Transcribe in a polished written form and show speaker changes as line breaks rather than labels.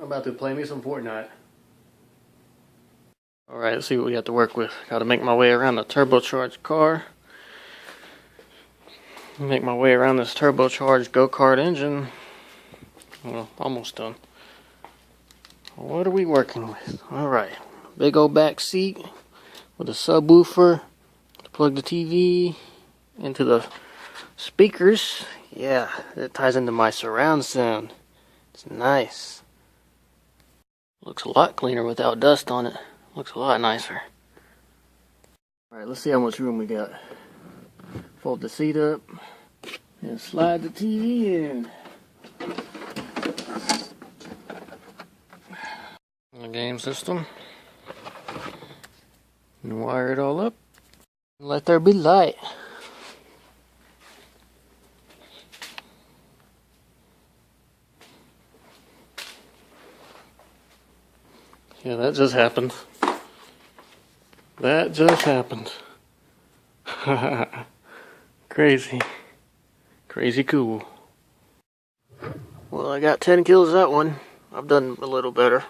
I'm about to play me some FortNite. Alright, let's see what we have to work with. Gotta make my way around the turbocharged car. Make my way around this turbocharged go-kart engine. Well, almost done. What are we working with? Alright, big old back seat with a subwoofer to plug the TV into the speakers. Yeah, that ties into my surround sound. It's nice. Looks a lot cleaner without dust on it. Looks a lot nicer. Alright, let's see how much room we got. Fold the seat up and slide the TV in. The game system. And wire it all up. Let there be light. Yeah, that just happened. That just happened. Crazy. Crazy cool. Well, I got 10 kills that one. I've done a little better.